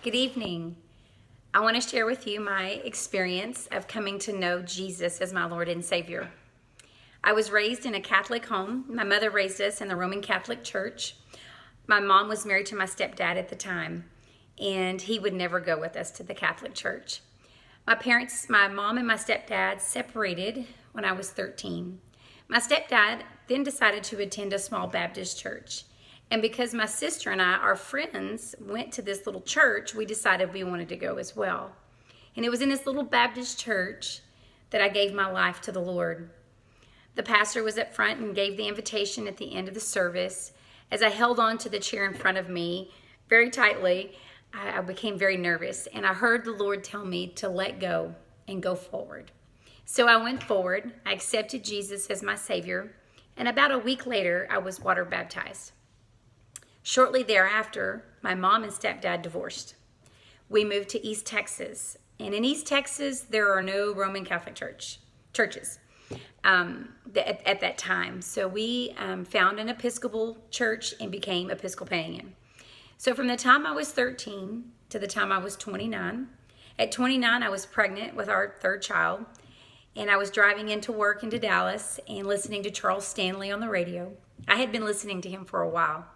Good evening. I want to share with you my experience of coming to know Jesus as my Lord and Savior. I was raised in a Catholic home. My mother raised us in the Roman Catholic Church. My mom was married to my stepdad at the time, and he would never go with us to the Catholic Church. My mom and my stepdad separated when I was 13. My stepdad then decided to attend a small Baptist church. And because my sister and I, our friends, went to this little church, we decided we wanted to go as well. And it was in this little Baptist church that I gave my life to the Lord. The pastor was up front and gave the invitation at the end of the service. As I held on to the chair in front of me very tightly, I became very nervous, and I heard the Lord tell me to let go and go forward. So I went forward. I accepted Jesus as my Savior, and about a week later, I was water baptized. Shortly thereafter, my mom and stepdad divorced. We moved to East Texas, and in East Texas, there are no Roman Catholic churches at that time. So we found an Episcopal church and became Episcopalian. So from the time I was 13 to the time I was 29, at 29 I was pregnant with our third child, and I was driving into work into Dallas and listening to Charles Stanley on the radio. I had been listening to him for a while.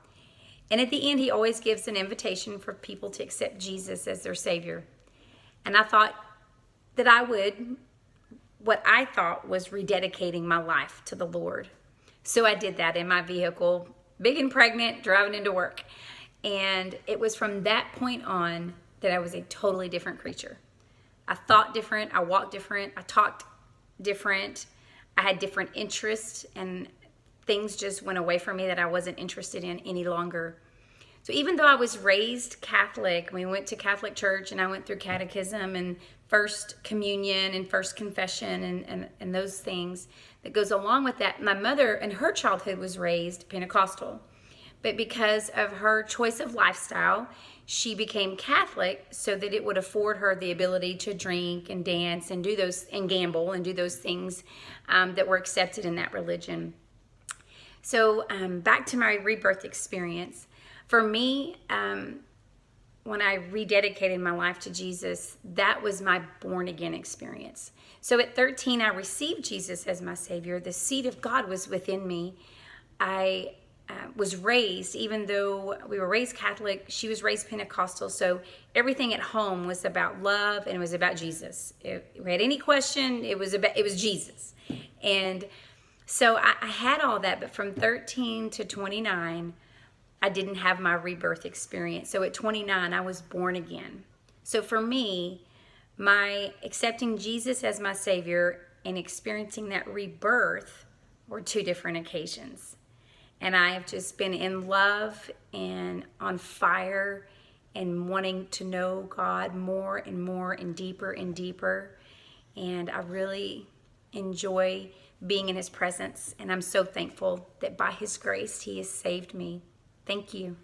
And at the end, he always gives an invitation for people to accept Jesus as their Savior. And I thought that I would, what I thought was rededicating my life to the Lord. So I did that in my vehicle, big and pregnant, driving into work. And it was from that point on that I was a totally different creature. I thought different, I walked different, I talked different, I had different interests, and things just went away from me that I wasn't interested in any longer. So even though I was raised Catholic, we went to Catholic church, and I went through catechism and first communion and first confession and those things that goes along with that. My mother in her childhood was raised Pentecostal, but because of her choice of lifestyle, she became Catholic so that it would afford her the ability to drink and dance and do those and gamble and do those things that were accepted in that religion. So back to my rebirth experience. For me, when I rededicated my life to Jesus, that was my born again experience. So at 13, I received Jesus as my Savior. The seed of God was within me. I was raised, even though we were raised Catholic, she was raised Pentecostal. So everything at home was about love and it was about Jesus. If we had any question, it was Jesus. And so I had all that, but from 13 to 29, I didn't have my rebirth experience. So at 29, I was born again. So for me, my accepting Jesus as my Savior and experiencing that rebirth were two different occasions. And I have just been in love and on fire and wanting to know God more and more and deeper and deeper. And I really enjoy being in His presence, and I'm so thankful that by His grace He has saved me. Thank you.